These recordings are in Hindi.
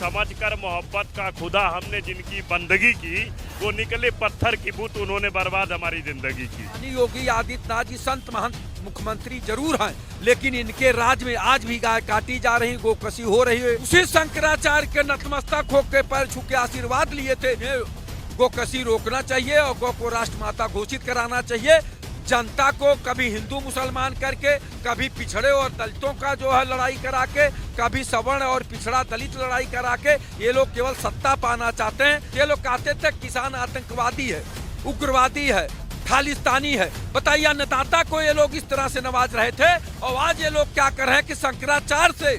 समझकर मोहब्बत का खुदा हमने जिनकी बंदगी की, वो निकले पत्थर की बुत, उन्होंने बर्बाद हमारी जिंदगी की। योगी आदित्यनाथ जी संत महंत मुख्यमंत्री जरूर हैं, लेकिन इनके राज में आज भी गाय काटी जा रही, गोकशी हो रही है। उसी शंकराचार्य के नतमस्तक होकर पैर छू के आशीर्वाद लिए थे। गोकशी रोकना चाहिए और गौ को राष्ट्रमाता घोषित कराना चाहिए। जनता को कभी हिंदू मुसलमान करके, कभी पिछड़े और दलितों का जो है लड़ाई करा के, कभी सवर्ण और पिछड़ा दलित लड़ाई करा के, ये लोग केवल सत्ता पाना चाहते हैं। ये लोग कहते थे किसान आतंकवादी है, उग्रवादी है, खालिस्तानी है। बताइए, अन्नदाता को ये लोग इस तरह से नवाज रहे थे और आज ये लोग क्या कर रहे हैं कि शंकराचार्य से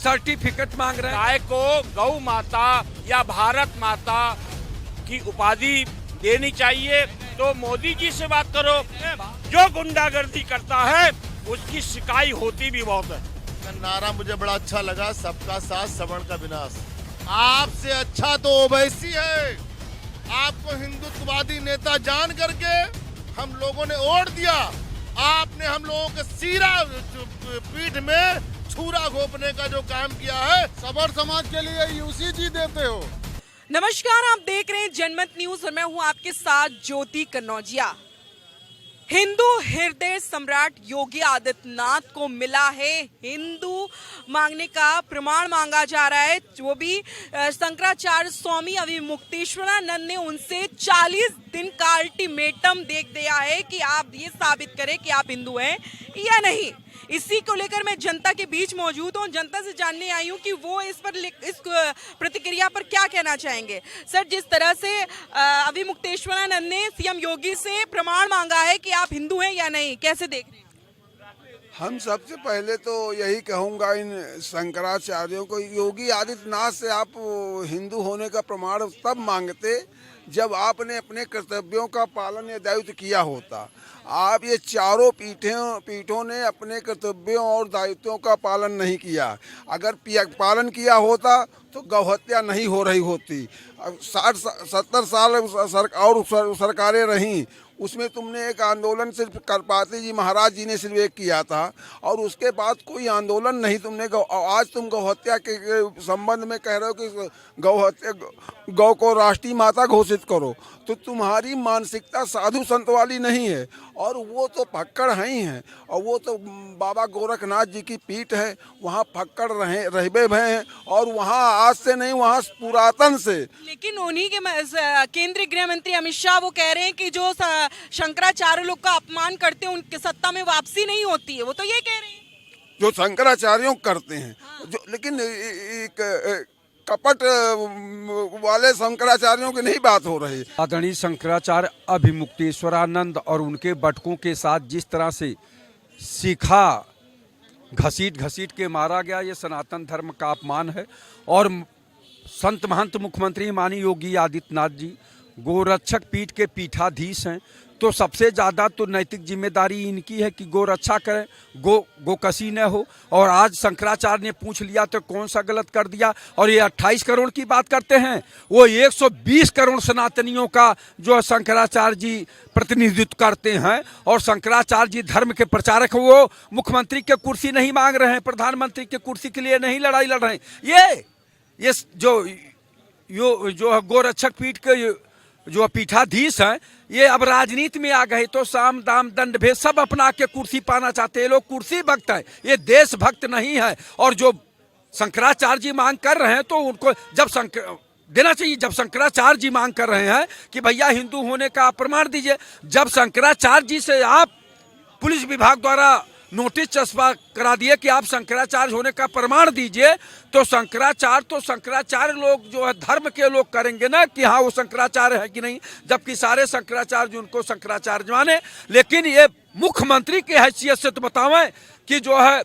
सर्टिफिकेट मांग रहे हैं। गाय को गौ माता या भारत माता की उपाधि देनी चाहिए। तो मोदी जी से बात करो, जो गुंडागर्दी करता है उसकी शिकायत होती भी बहुत है। नारा मुझे बड़ा अच्छा लगा, सबका साथ सवर्ण का विनाश। आपसे अच्छा तो ओवैसी है। आपको हिंदुत्ववादी नेता जान करके हम लोगों ने वोट दिया। आपने हम लोगों के सीरा पीठ में छुरा घोपने का जो काम किया है, सवर्ण समाज के लिए यूसी जी देते हो। नमस्कार, आप देख रहे हैं जनमत न्यूज और मैं हूं आपके साथ ज्योति कन्नौजिया। हिंदू हृदय सम्राट योगी आदित्यनाथ को मिला है हिंदू मांगने का प्रमाण मांगा जा रहा है। वो भी शंकराचार्य स्वामी अविमुक्तेश्वरानंद ने उनसे 40 दिन का अल्टीमेटम दे दिया है कि आप ये साबित करें कि आप हिंदू हैं या नहीं। इसी को लेकर मैं जनता के बीच मौजूद हूँ, जनता से जानने आई हूँ कि वो इस प्रतिक्रिया पर क्या कहना चाहेंगे। सर, जिस तरह से अविमुक्तेश्वरानंद ने सीएम योगी से प्रमाण मांगा है कि आप हिंदू हैं या नहीं, कैसे देख रहे हैं? हम सबसे पहले तो यही कहूँगा इन शंकराचार्यों को, योगी आदित्यनाथ से आप हिंदू होने का प्रमाण तब मांगते जब आपने अपने कर्तव्यों का पालन या दायित्व किया होता। आप ये चारों पीठों ने अपने कर्तव्यों और दायित्वों का पालन नहीं किया। अगर पालन किया होता तो गौहत्या नहीं हो रही होती। 60-70 साल और सरकारें रहीं, उसमें तुमने एक आंदोलन सिर्फ करपाती जी महाराज जी ने सिर्फ एक किया था और उसके बाद कोई आंदोलन नहीं तुमने। आज तुम गौहत्या के संबंध में कह रहे हो कि गौ को राष्ट्रीय माता घोषित करो, तो तुम्हारी मानसिकता साधु संत वाली नहीं है। और वो तो फक्कड़ ही हैं और वो तो बाबा गोरखनाथ जी की पीठ है, वहाँ फक्कड़ रहबे भय हैं और वहाँ आज से नहीं, वहाँ पुरातन से। लेकिन उन्हीं के केंद्रीय गृह मंत्री अमित शाह वो कह रहे हैं कि जो शंकराचार्य लोग का अपमान करते हैं उनके सत्ता में वापसी नहीं होती है। वो तो ये कह रहे हैं जो शंकराचार्यों करते हैं। हाँ। जो लेकिन एक कपट वाले शंकराचार्यों की नहीं बात हो रही। आदरणीय शंकराचार्य अभिमुक्तेश्वरानंद और उनके बटकों के साथ जिस तरह से सीखा घसीट के मारा गया, ये सनातन धर्म का अपमान है। और संत महंत मुख्यमंत्री माननीय योगी आदित्यनाथ जी गोरक्षक पीठ के पीठाधीश हैं, तो सबसे ज़्यादा तो नैतिक जिम्मेदारी इनकी है कि गो रक्षा करें, गोकशी न हो। और आज शंकराचार्य ने पूछ लिया तो कौन सा गलत कर दिया। और ये 28 करोड़ की बात करते हैं, वो 120 करोड़ सनातनियों का जो शंकराचार्य जी प्रतिनिधित्व करते हैं। और शंकराचार्य जी धर्म के प्रचारक, वो मुख्यमंत्री के कुर्सी नहीं मांग रहे हैं, प्रधानमंत्री के कुर्सी के लिए नहीं लड़ाई लड़ रहे हैं। ये जो गोरक्षक पीठ के जो पीठाधीश हैं, ये अब राजनीति में आ गए, तो साम दाम दंड भेद सब अपना के कुर्सी पाना चाहते हैं। ये लोग कुर्सी भक्त हैं, ये देश भक्त नहीं है। और जो शंकराचार्य जी मांग कर रहे हैं तो उनको जब देना चाहिए। जब शंकराचार्य जी मांग कर रहे हैं कि भैया हिंदू होने का प्रमाण दीजिए, जब शंकराचार्य जी से आप पुलिस विभाग द्वारा नोटिस चस्पा करा दिए कि आप शंकराचार्य होने का प्रमाण दीजिए, तो शंकराचार्य लोग जो है धर्म के लोग करेंगे ना कि हाँ वो शंकराचार्य है कि नहीं, जबकि सारे शंकराचार्य उनको शंकराचार्य माने। लेकिन ये मुख्यमंत्री की हैसियत से तो बतावें कि जो है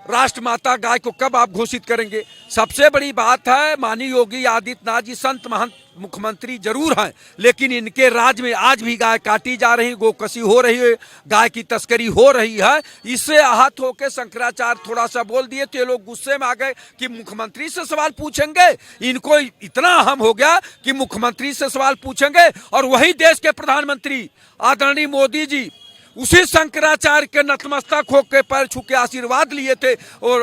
राष्ट्रमाता गाय को कब आप घोषित करेंगे। सबसे बड़ी बात है, माननीय योगी आदित्यनाथ जी संत महंत मुख्यमंत्री जरूर हैं, लेकिन इनके राज में आज भी गाय काटी जा रही, गोकशी हो रही है, गाय की तस्करी हो रही है। इससे आहत होकर शंकराचार्य थोड़ा सा बोल दिए तो ये लोग गुस्से में आ गए कि मुख्यमंत्री से सवाल पूछेंगे। इनको इतना अहम हो गया कि मुख्यमंत्री से सवाल पूछेंगे। और वही देश के प्रधानमंत्री आदरणीय मोदी जी उसी शंकराचार्य के नतमस्तक होकर पैर छू के आशीर्वाद लिए थे और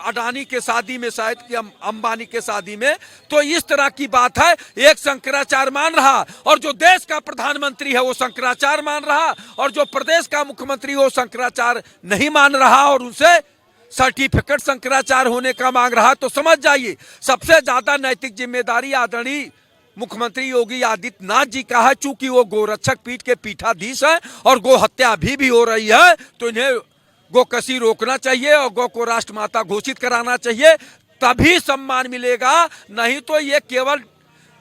अडानी के शादी में, शायद कि अंबानी के शादी में। तो इस तरह की बात है, एक शंकराचार्य मान रहा और जो देश का प्रधानमंत्री है वो शंकराचार्य मान रहा, और जो प्रदेश का मुख्यमंत्री वो शंकराचार्य नहीं मान रहा और उनसे सर्टिफिकेट शंकराचार्य होने का मांग रहा। तो समझ जाइए सबसे ज्यादा नैतिक जिम्मेदारी आदरणीय मुख्यमंत्री योगी आदित्यनाथ जी का है, चूंकि वो गोरक्षक पीठ के पीठाधीश है और गो हत्या अभी भी हो रही है, तो इन्हें गोकशी रोकना चाहिए और गौ को राष्ट्रमाता घोषित कराना चाहिए, तभी सम्मान मिलेगा। नहीं तो ये केवल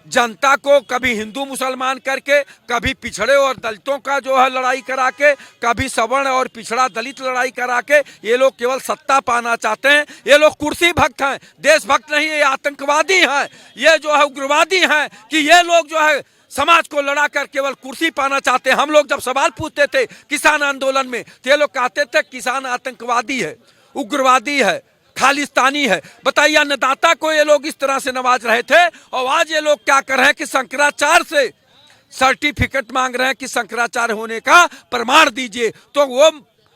जनता को कभी हिंदू मुसलमान करके, कभी पिछड़े और दलितों का जो है लड़ाई करा के, कभी सवर्ण और पिछड़ा दलित लड़ाई करा के, ये लोग केवल सत्ता पाना चाहते हैं। ये लोग कुर्सी भक्त हैं, देशभक्त नहीं, ये आतंकवादी हैं, ये जो है उग्रवादी हैं कि ये लोग जो है समाज को लड़ा कर केवल कुर्सी पाना चाहते हैं। हम लोग जब सवाल पूछते थे किसान आंदोलन में तो ये लोग कहते थे किसान आतंकवादी है, उग्रवादी है, खालिस्तानी है। बताइए, अन्नदाता को ये लोग इस तरह से नवाज रहे थे और आज ये लोग क्या कर रहे हैं कि शंकराचार्य से सर्टिफिकेट मांग रहे हैं कि शंकराचार्य होने का प्रमाण दीजिए। तो वो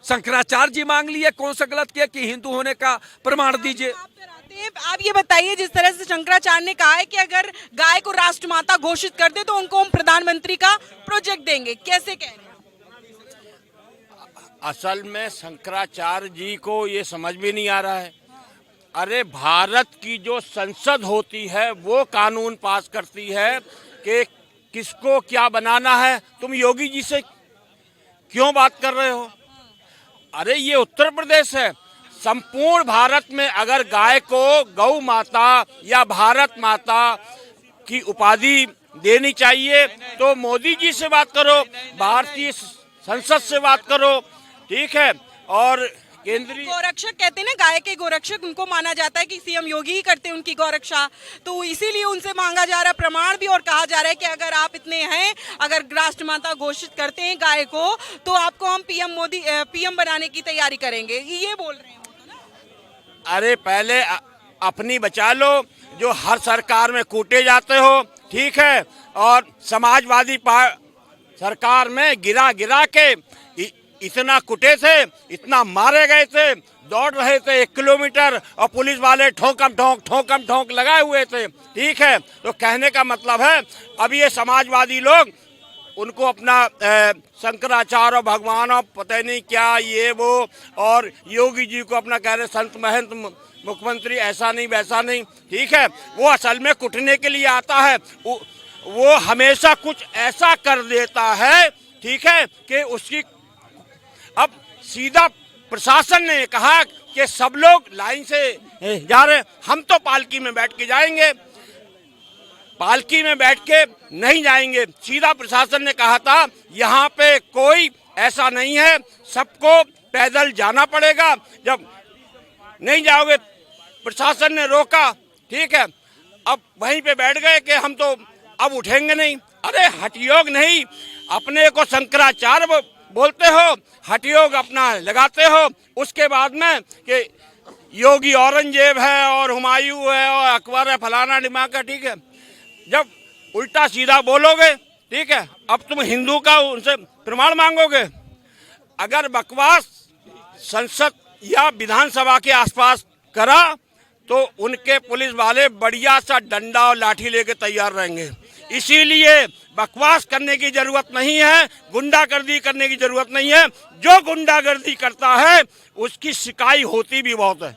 शंकराचार्य जी मांग लिए, कौन सा गलत किया कि हिंदू होने का प्रमाण दीजिए। आप ये बताइए, जिस तरह से शंकराचार्य ने कहा है कि अगर गाय को राष्ट्रमाता घोषित कर दे तो उनको हम प्रधानमंत्री का प्रोजेक्ट देंगे, कैसे कह रहे हैं? असल में शंकराचार्य जी को ये समझ भी नहीं आ रहा है। अरे भारत की जो संसद होती है वो कानून पास करती है कि किसको क्या बनाना है। तुम योगी जी से क्यों बात कर रहे हो? अरे ये उत्तर प्रदेश है। संपूर्ण भारत में अगर गाय को गौ माता या भारत माता की उपाधि देनी चाहिए तो मोदी जी से बात करो, भारतीय संसद से बात करो, ठीक है। और केंद्रीय गोरक्षक कहते हैं ना, गाय के गोरक्षक उनको माना जाता है कि सीएम योगी ही करते हैं उनकी गोरक्षा, तो इसीलिए उनसे मांगा जा रहा है प्रमाण भी और कहा जा रहा है कि अगर आप इतने हैं, अगर राष्ट्रमाता घोषित करते हैं गाय को तो आपको हम पीएम बनाने की तैयारी करेंगे, ये बोल रहे हैं। अरे पहले अपनी बचा लो, जो हर सरकार में कूटे जाते हो, ठीक है। और समाजवादी सरकार में गिरा गिरा के इतना कुटे थे, इतना मारे गए थे, दौड़ रहे थे 1 किलोमीटर और पुलिस वाले ठोकम ठोक लगाए हुए थे, ठीक है। तो कहने का मतलब है अब ये समाजवादी लोग उनको अपना शंकराचार्य भगवान और पता नहीं क्या ये वो, और योगी जी को अपना कह रहे संत महंत मुख्यमंत्री, ऐसा नहीं वैसा नहीं, ठीक है। वो असल में कुटने के लिए आता है, वो हमेशा कुछ ऐसा कर देता है, ठीक है, कि उसकी अब सीधा प्रशासन ने कहा कि सब लोग लाइन से जा रहे, हम तो पालकी में बैठ के जाएंगे, पालकी में बैठ के नहीं जाएंगे। सीधा प्रशासन ने कहा था यहाँ पे कोई ऐसा नहीं है, सबको पैदल जाना पड़ेगा। जब नहीं जाओगे, प्रशासन ने रोका, ठीक है। अब वहीं पे बैठ गए कि हम तो अब उठेंगे नहीं। अरे हठयोग नहीं, अपने को शंकराचार्य बोलते हो, हठयोग अपना लगाते हो, उसके बाद में कि योगी औरंगजेब है और हुमायूं है और अकबर है, फलाना दिमाग, ठीक है। जब उल्टा सीधा बोलोगे, ठीक है, अब तुम हिंदू का उनसे प्रमाण मांगोगे। अगर बकवास संसद या विधानसभा के आसपास करा तो उनके पुलिस वाले बढ़िया सा डंडा और लाठी लेके तैयार रहेंगे। इसीलिए बकवास करने की जरूरत नहीं है, गुंडागर्दी करने की जरूरत नहीं है। जो गुंडागर्दी करता है उसकी शिकायत होती भी बहुत है।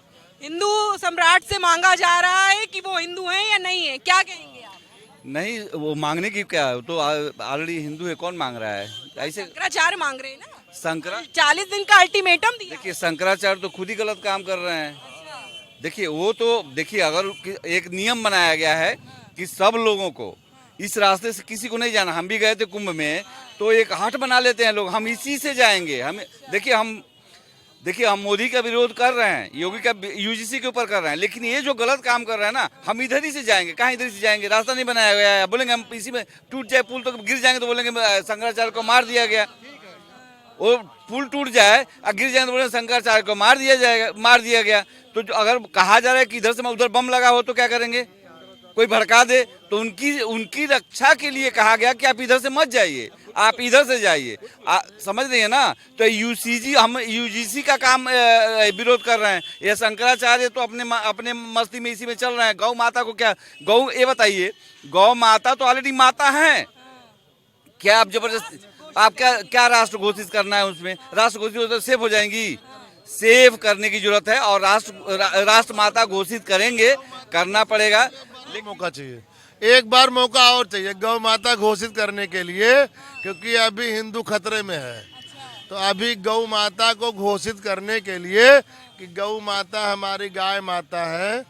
हिंदू सम्राट से मांगा जा रहा है कि वो हिंदू हैं या नहीं है, क्या कहेंगे आप? नहीं, वो मांगने की क्या है, तो ऑलरेडी हिंदू है, कौन मांग रहा है? ऐसे शंकराचार्य मांग रहे हैं ना, 40 दिन का अल्टीमेटम दिया। देखिए शंकराचार्य तो खुद ही गलत काम कर रहे हैं। देखिए वो तो देखिए, अगर एक नियम बनाया गया है कि सब लोगों को इस रास्ते से किसी को नहीं जाना। हम भी गए थे कुंभ में, तो एक हाट बना लेते हैं लोग, हम इसी से जाएंगे। हम देखिए हम मोदी का विरोध कर रहे हैं, योगी का यूजीसी के ऊपर कर रहे हैं, लेकिन ये जो गलत काम कर रहे हैं ना, हम इधर ही से जाएंगे। कहाँ इधर से जाएंगे? रास्ता नहीं बनाया गया है। बोलेंगे हम इसी में टूट जाए पुल तो गिर जाएंगे, तो बोलेंगे शंकराचार्य को मार दिया गया। वो पुल टूट जाए और गिर जाए तो बोलेंगे शंकराचार्य को मार दिया गया। तो अगर कहा जा रहा है कि इधर से उधर बम लगा हो तो क्या करेंगे? कोई भड़का दे तो उनकी रक्षा के लिए कहा गया कि आप इधर से मत जाइए, आप इधर से जाइए। समझ रही है ना? तो हम यूजीसी का काम विरोध कर रहे हैं। ये शंकराचार्य तो अपने मस्ती में इसी में चल रहे हैं। गौ माता को क्या ये बताइए, गौ माता तो ऑलरेडी माता है, क्या आप जबरदस्ती आप क्या राष्ट्र घोषित करना है? उसमें राष्ट्र घोषित तो सेफ हो जाएंगी। सेव करने की जरूरत है और राष्ट्र माता घोषित करेंगे, करना पड़ेगा। मौका चाहिए, एक बार मौका और चाहिए गौ माता घोषित करने के लिए, क्योंकि अभी हिंदू खतरे में है। तो अभी गौ माता को घोषित करने के लिए कि गौ माता हमारी गाय माता है,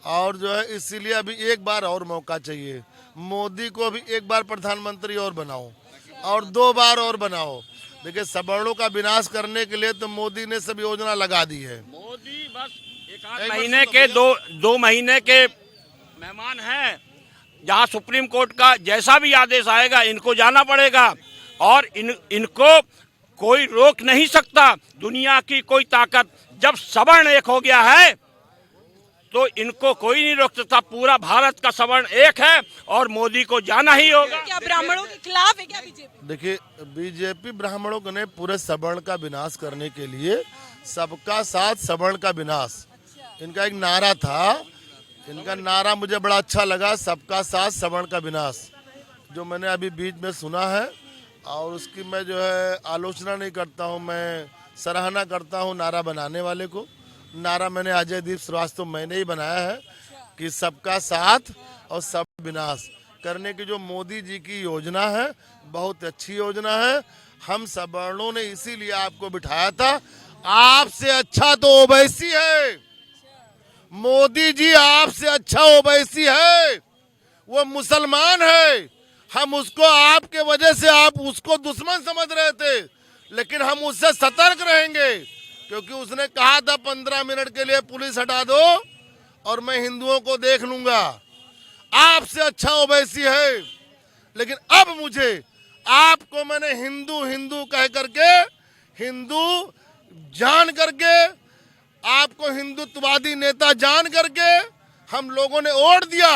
और जो है इसीलिए अभी एक बार और मौका चाहिए। मोदी को भी एक बार प्रधानमंत्री और बनाओ और 2 बार और बनाओ। देखिए, सवर्णों का विनाश करने के लिए तो मोदी ने सब योजना लगा दी है। मोदी बस एक महीने के 2 महीने के मेहमान हैं। जहां सुप्रीम कोर्ट का जैसा भी आदेश आएगा इनको जाना पड़ेगा, और इनको कोई रोक नहीं सकता, दुनिया की कोई ताकत। जब सवर्ण एक हो गया है तो इनको कोई नहीं रोक सकता। पूरा भारत का सवर्ण एक है और मोदी को जाना ही होगा। क्या ब्राह्मणों के खिलाफ है क्या बीजेपी? देखिए, बीजेपी ब्राह्मणों को ने पूरे सवर्ण का विनाश करने के लिए सबका साथ सवर्ण का विनाश, इनका एक नारा था। इनका नारा मुझे बड़ा अच्छा लगा, सबका साथ सवर्ण का विनाश, जो मैंने अभी बीच में सुना है। और उसकी मैं जो है आलोचना नहीं करता हूँ, मैं सराहना करता हूँ नारा बनाने वाले को। नारा मैंने अजय दीप श्रीवास्तव मैंने ही बनाया है कि सबका साथ और सब विनाश करने की जो मोदी जी की योजना है, बहुत अच्छी योजना है। हम सवर्णों ने इसीलिए आपको बिठाया था। आपसे अच्छा तो ओवैसी है, मोदी जी आपसे अच्छा ओवैसी है, वो मुसलमान है। हम उसको आपके वजह से आप उसको दुश्मन समझ रहे थे, लेकिन हम उससे सतर्क रहेंगे, क्योंकि उसने कहा था 15 मिनट के लिए पुलिस हटा दो और मैं हिंदुओं को देख लूंगा। आपसे अच्छा ओवैसी है, लेकिन अब मुझे आपको मैंने हिंदू हिंदू कह करके, हिंदू जान करके, आपको हिंदुत्ववादी नेता जान करके हम लोगों ने वोट दिया।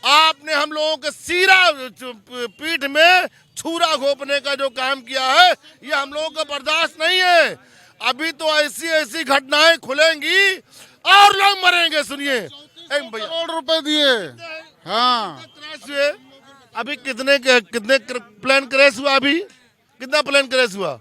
आपने हम लोगों के सीरा पीठ में छुरा घोंपने का जो काम किया है, ये हम लोगों का बर्दाश्त नहीं है। अभी तो ऐसी ऐसी घटनाएं खुलेंगी और लोग मरेंगे। सुनिए, करोड़ रुपए दिए। हाँ, हुए अभी कितने प्लेन क्रैश हुआ? अभी कितना प्लेन क्रैश हुआ?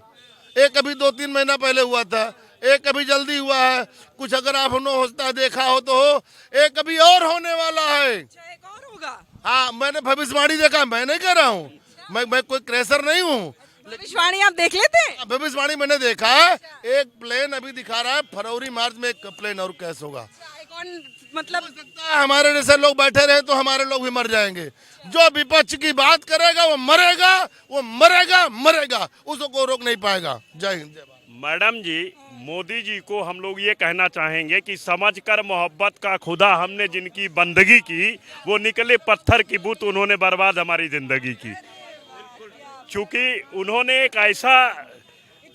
एक अभी 2-3 महीना पहले हुआ था, एक अभी जल्दी हुआ है। कुछ अगर आपने होता देखा हो तो हो, एक अभी और होने वाला है। एक और होगा? हाँ, मैंने भविष्यवाणी देखा, मैं नहीं कह रहा हूँ, मैं कोई क्रैशर नहीं हूँ। भविष्यवाणी आप देख लेते हैं? भविष्यवाणी मैंने देखा है। एक प्लेन अभी दिखा रहा है फरवरी मार्च में एक प्लेन और क्रैश होगा। कौन मतलब? हमारे जैसे लोग बैठे रहे तो हमारे लोग भी मर जाएंगे। जो विपक्ष की बात करेगा वो मरेगा, वो मरेगा, उसको कोई रोक नहीं पाएगा। जय हिंद, जय भारत। मैडम जी, मोदी जी को हम लोग ये कहना चाहेंगे कि समझकर मोहब्बत का खुदा हमने जिनकी बंदगी की, वो निकले पत्थर की बूत, उन्होंने बर्बाद हमारी जिंदगी की। चूंकि उन्होंने एक ऐसा,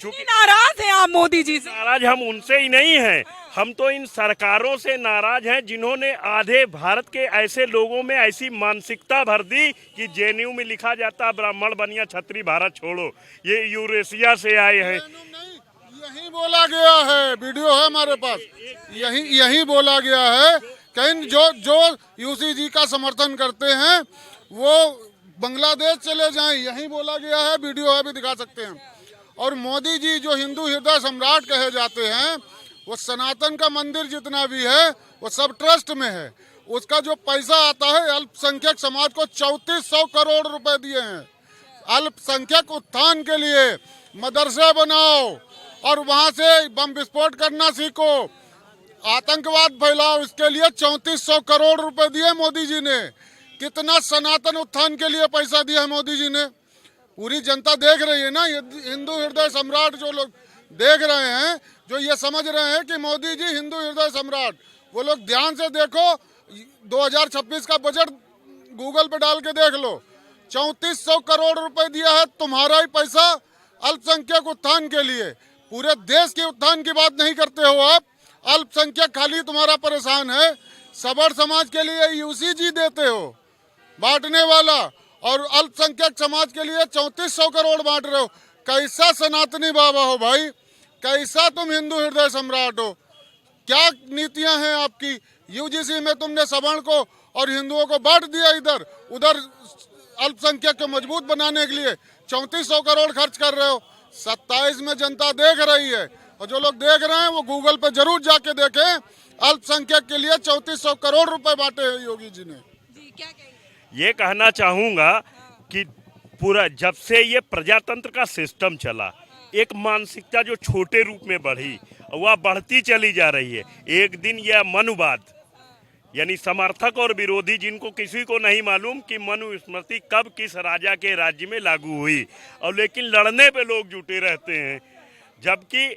चूंकि नाराज हैं आप मोदी जी से? नाराज हम उनसे ही नहीं हैं, हम तो इन सरकारों से नाराज हैं जिन्होंने आधे भारत के ऐसे लोगों में ऐसी मानसिकता भर दी कि जेएनयू में लिखा जाता ब्राह्मण बनिया छत्री भारत छोड़ो। ये यूरेशिया से आए हैं। यही बोला गया है, वीडियो है हमारे पास, यही बोला गया है। कहीं जो यूसी जी का समर्थन करते हैं वो बांग्लादेश चले जाएं, यही बोला गया है, वीडियो है, भी दिखा सकते हैं। और मोदी जी जो हिंदू हृदय सम्राट कहे जाते हैं, वो सनातन का मंदिर जितना भी है वो सब ट्रस्ट में है। उसका जो पैसा आता है, अल्पसंख्यक समाज को 3400 करोड़ रुपए दिए हैं। अल्पसंख्यक उत्थान के लिए मदरसे बनाओ और वहां से बम विस्फोट करना सीखो, आतंकवाद फैलाओ, इसके लिए 3400 करोड़ रुपए दिए मोदी जी ने। कितना सनातन उत्थान के लिए पैसा दिया है मोदी जी ने, पूरी जनता देख रही है ना। ये हिंदू हृदय सम्राट जो लोग देख रहे हैं, जो ये समझ रहे हैं कि मोदी जी हिंदू हृदय सम्राट, वो लोग ध्यान से देखो। 2026 का बजट गूगल पे डाल के देख लो, 3400 करोड़ रुपए दिया है तुम्हारा ही पैसा अल्पसंख्यक उत्थान के लिए। पूरे देश के उत्थान की बात नहीं करते हो आप, अल्पसंख्यक खाली तुम्हारा परेशान है। सबर समाज के लिए यूसीजी देते हो बांटने वाला, और अल्पसंख्यक समाज के लिए 3400 करोड़ बांट रहे हो। कैसा सनातनी बाबा हो भाई, कैसा तुम हिंदू हृदय सम्राट हो? क्या नीतियां हैं आपकी? यूजीसी में तुमने सवर्ण को और हिंदुओं को बांट दिया, इधर उधर अल्पसंख्यक को मजबूत बनाने के लिए 3400 करोड़ खर्च कर रहे हो। 27 में जनता देख रही है, और जो लोग देख रहे हैं वो गूगल पे जरूर जाके देखें, अल्पसंख्यक के लिए 3400 करोड़ रुपए बांटे हैं योगी जी ने। जी क्या कहेंगे? ये कहना चाहूँगा कि पूरा जब से ये प्रजातंत्र का सिस्टम चला, एक मानसिकता जो छोटे रूप में बढ़ी वह बढ़ती चली जा रही है। एक दिन यह मनुवाद यानी समर्थक और विरोधी, जिनको किसी को नहीं मालूम कि मनुस्मृति कब किस राजा के राज्य में लागू हुई, और लेकिन लड़ने पे लोग जुटे रहते हैं। जबकि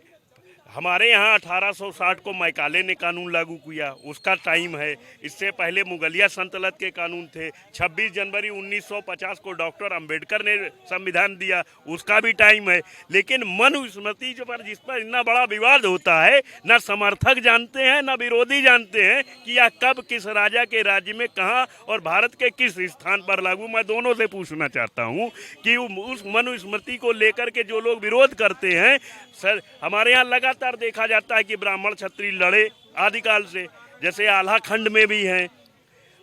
हमारे यहाँ 1860 को मैकाले ने कानून लागू किया, उसका टाइम है। इससे पहले मुगलिया सल्तनत के कानून थे। 26 जनवरी 1950 को डॉक्टर अंबेडकर ने संविधान दिया, उसका भी टाइम है। लेकिन मनुस्मृति जिस पर इतना बड़ा विवाद होता है, न समर्थक जानते हैं न विरोधी जानते हैं कि यह कब किस राजा के राज्य में कहाँ और भारत के किस स्थान पर लागू। मैं दोनों से पूछना चाहता हूँ कि उस मनुस्मृति को लेकर के जो लोग विरोध करते हैं, सर हमारे यहाँ लगातार देखा जाता है कि ब्राह्मण क्षत्रिय लड़े आदिकाल से, जैसे आल्हा खंड में भी हैं,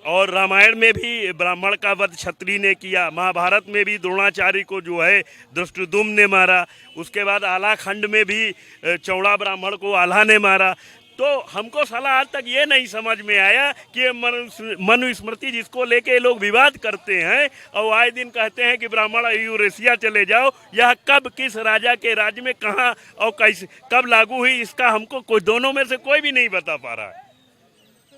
और रामायण में भी ब्राह्मण का वध क्षत्रिय ने किया। महाभारत में भी द्रोणाचार्य को जो है धृष्टद्युम्न ने मारा। उसके बाद आल्हा खंड में भी चौड़ा ब्राह्मण को आल्हा ने मारा। तो हमको साला आज तक ये नहीं समझ में आया कि मनुस्मृति जिसको लेके लोग विवाद करते हैं और आए दिन कहते हैं कि ब्राह्मण यूरेशिया चले जाओ, यह कब किस राजा के राज्य में कहाँ और कैसे कब लागू हुई, इसका हमको कोई दोनों में से कोई भी नहीं बता पा रहा है।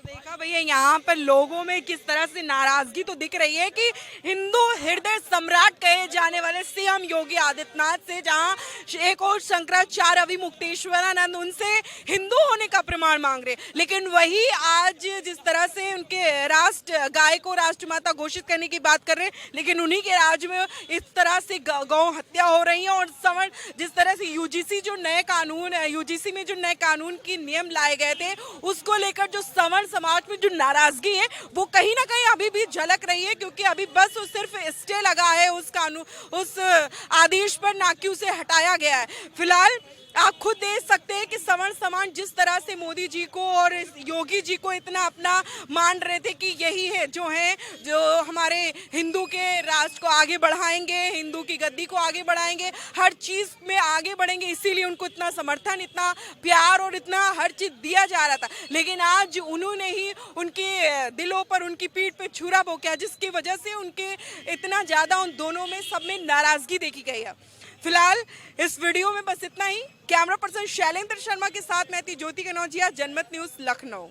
देखा भैया यहाँ पर लोगों में किस तरह से नाराजगी तो दिख रही है कि हिंदू हृदय सम्राट कहे जाने वाले सीएम योगी आदित्यनाथ से, जहाँ एक और शंकराचार्य अविमुक्तेश्वरानंद उनसे हिंदू होने का प्रमाण मांग रहे, लेकिन वही आज जिस तरह से उनके राष्ट्र गाय को राष्ट्रमाता घोषित करने की बात कर रहे हैं, लेकिन उन्हीं के राज्य में इस तरह से गौ हत्या हो रही है। और सवर्ण जिस तरह से यूजीसी जो नए कानून यूजीसी में जो नए कानून की नियम लाए गए थे, उसको लेकर जो सवर्ण समाज में जो नाराजगी है वो कहीं ना कहीं अभी भी झलक रही है, क्योंकि अभी बस सिर्फ स्टे लगा है उस कानून, उस आदेश पर, ना कि उसे हटाया गया है। फिलहाल आप खुद देख सकते हैं कि सवर्ण समाज जिस तरह से मोदी जी को और योगी जी को इतना अपना मान रहे थे कि यही है जो हमारे हिंदू के राष्ट्र को आगे बढ़ाएंगे, हिंदू की गद्दी को आगे बढ़ाएंगे, हर चीज़ में आगे बढ़ेंगे, इसीलिए उनको इतना समर्थन, इतना प्यार और इतना हर चीज़ दिया जा रहा था। लेकिन आज उन्होंने ही उनके दिलों पर, उनकी पीठ पे छुरा भोंका, जिसकी वजह से उनके इतना ज़्यादा उन दोनों में सब में नाराज़गी देखी गई है। फिलहाल इस वीडियो में बस इतना ही। कैमरा पर्सन शैलेंद्र शर्मा के साथ मैं थी ज्योति कनौजिया, जनमत न्यूज़ लखनऊ।